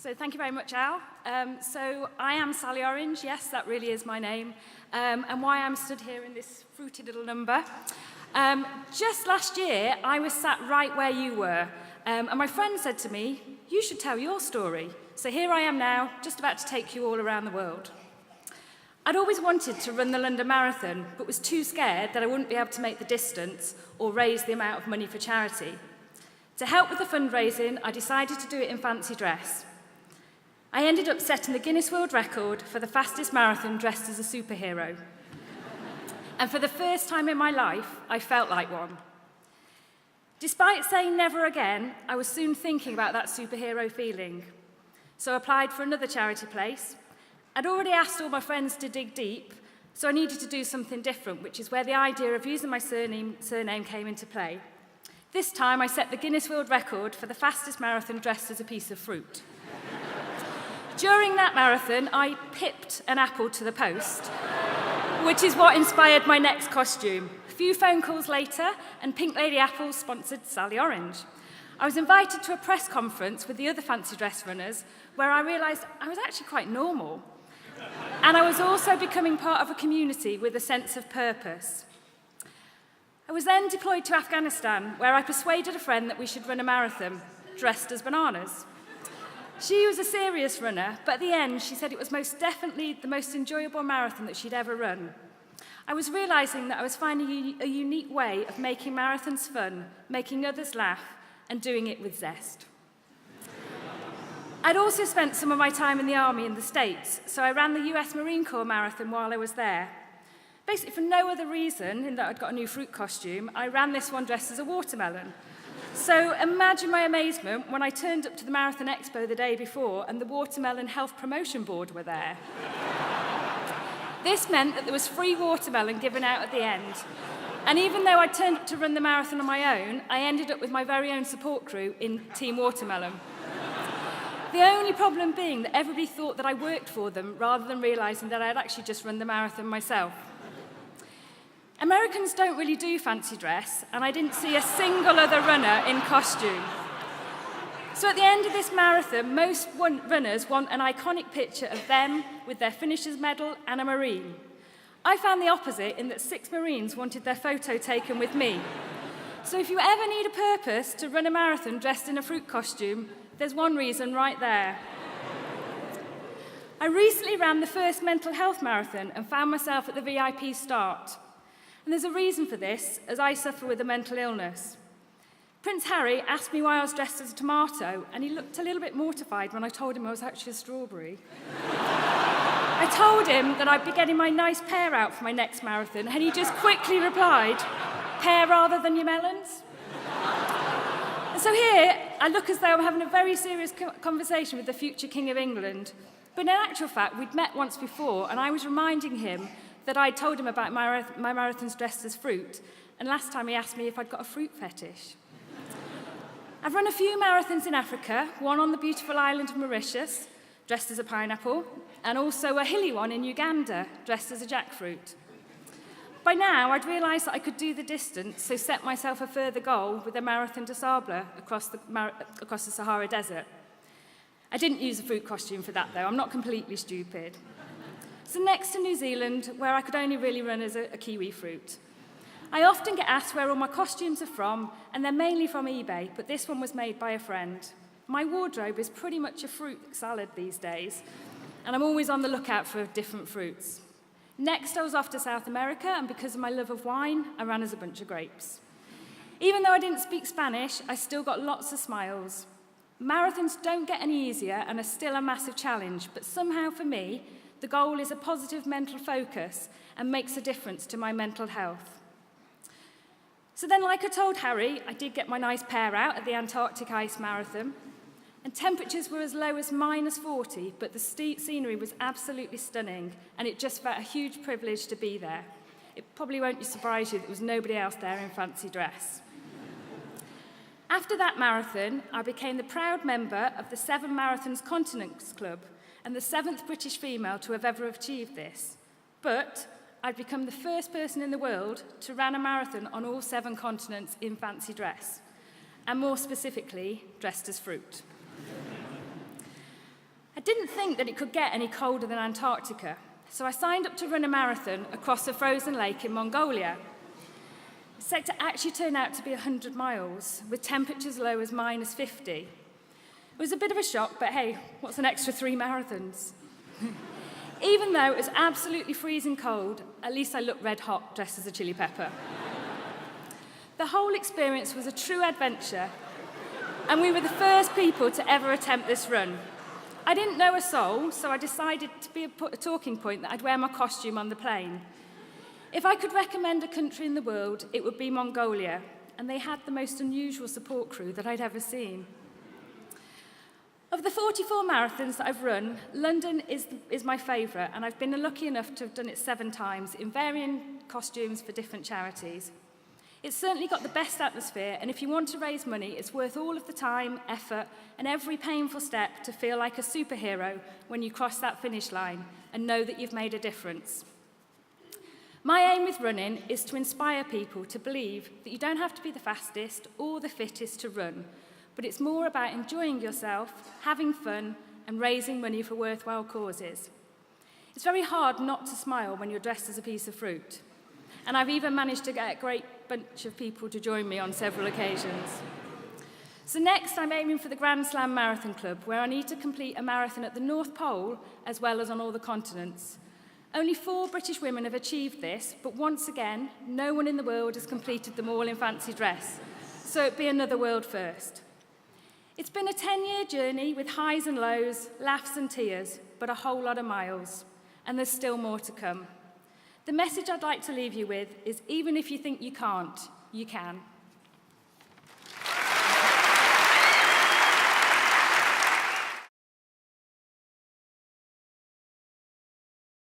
So thank you very much, Al. So I am Sally Orange. Yes, that really is my name. And why I'm stood here in this fruity little number. Just last year, I was sat right where you were. And my friend said to me, you should tell your story. So here I am now, just about to take you all around the world. I'd always wanted to run the London Marathon, but was too scared that I wouldn't be able to make the distance or raise the amount of money for charity. To help with the fundraising, I decided to do it in fancy dress. I ended up setting the Guinness World Record for the fastest marathon dressed as a superhero. And for the first time in my life, I felt like one. Despite saying never again, I was soon thinking about that superhero feeling. So I applied for another charity place. I'd already asked all my friends to dig deep, so I needed to do something different, which is where the idea of using my surname came into play. This time, I set the Guinness World Record for the fastest marathon dressed as a piece of fruit. During that marathon, I pipped an apple to the post, which is what inspired my next costume. A few phone calls later, and Pink Lady Apples sponsored Sally Orange. I was invited to a press conference with the other fancy dress runners, where I realised I was actually quite normal. And I was also becoming part of a community with a sense of purpose. I was then deployed to Afghanistan, where I persuaded a friend that we should run a marathon, dressed as bananas. She was a serious runner, but at the end, she said it was most definitely the most enjoyable marathon that she'd ever run. I was realising that I was finding a unique way of making marathons fun, making others laugh, and doing it with zest. I'd also spent some of my time in the Army in the States, so I ran the US Marine Corps Marathon while I was there. Basically, for no other reason, in that I'd got a new fruit costume, I ran this one dressed as a watermelon. So imagine my amazement when I turned up to the Marathon Expo the day before and the Watermelon Health Promotion Board were there. This meant that there was free watermelon given out at the end. And even though I turned up to run the marathon on my own, I ended up with my very own support crew in Team Watermelon. The only problem being that everybody thought that I worked for them rather than realising that I had actually just run the marathon myself. Americans don't really do fancy dress, and I didn't see a single other runner in costume. So at the end of this marathon, most runners want an iconic picture of them with their finisher's medal and a Marine. I found the opposite in that 6 Marines wanted their photo taken with me. So if you ever need a purpose to run a marathon dressed in a fruit costume, there's one reason right there. I recently ran the first mental health marathon and found myself at the VIP start. And there's a reason for this, as I suffer with a mental illness. Prince Harry asked me why I was dressed as a tomato, and he looked a little bit mortified when I told him I was actually a strawberry. I told him that I'd be getting my nice pear out for my next marathon, and he just quickly replied, pear rather than your melons? And so here, I look as though I'm having a very serious conversation with the future King of England. But in actual fact, we'd met once before, and I was reminding him that I told him about my marathons dressed as fruit, and last time he asked me if I'd got a fruit fetish. I've run a few marathons in Africa, one on the beautiful island of Mauritius, dressed as a pineapple, and also a hilly one in Uganda, dressed as a jackfruit. By now, I'd realised that I could do the distance, so set myself a further goal with a Marathon des Sables across the Sahara Desert. I didn't use a fruit costume for that, though. I'm not completely stupid. So next to New Zealand, where I could only really run as a kiwi fruit. I often get asked where all my costumes are from, and they're mainly from eBay, but this one was made by a friend. My wardrobe is pretty much a fruit salad these days, and I'm always on the lookout for different fruits. Next, I was off to South America, and because of my love of wine, I ran as a bunch of grapes. Even though I didn't speak Spanish, I still got lots of smiles. Marathons don't get any easier and are still a massive challenge, but somehow for me, the goal is a positive mental focus and makes a difference to my mental health. So then, like I told Harry, I did get my nice pear out at the Antarctic Ice Marathon, and temperatures were as low as -40, but the scenery was absolutely stunning, and it just felt a huge privilege to be there. It probably won't surprise you that there was nobody else there in fancy dress. After that marathon, I became the proud member of the 7 Marathons Continents Club, and the 7th British female to have ever achieved this. But I'd become the first person in the world to run a marathon on all 7 continents in fancy dress, and more specifically, dressed as fruit. didn't think that it could get any colder than Antarctica, so I signed up to run a marathon across a frozen lake in Mongolia. The sector actually turned out to be 100 miles, with temperatures low as -50. It was a bit of a shock, but hey, what's an extra 3 marathons? Even though it was absolutely freezing cold, at least I looked red hot dressed as a chili pepper. The whole experience was a true adventure, and we were the first people to ever attempt this run. I didn't know a soul, so I decided to be a talking point that I'd wear my costume on the plane. If I could recommend a country in the world, it would be Mongolia, and they had the most unusual support crew that I'd ever seen. Of the 44 marathons that I've run, London is my favourite, and I've been lucky enough to have done it 7 times in varying costumes for different charities. It's certainly got the best atmosphere, and if you want to raise money, it's worth all of the time, effort, and every painful step to feel like a superhero when you cross that finish line and know that you've made a difference. My aim with running is to inspire people to believe that you don't have to be the fastest or the fittest to run, but it's more about enjoying yourself, having fun, and raising money for worthwhile causes. It's very hard not to smile when you're dressed as a piece of fruit, and I've even managed to get a great bunch of people to join me on several occasions. So next, I'm aiming for the Grand Slam Marathon Club, where I need to complete a marathon at the North Pole, as well as on all the continents. Only 4 British women have achieved this, but once again, no one in the world has completed them all in fancy dress, so it'd be another world first. It's been a 10-year journey with highs and lows, laughs and tears, but a whole lot of miles, and there's still more to come. The message I'd like to leave you with is even if you think you can't, you can.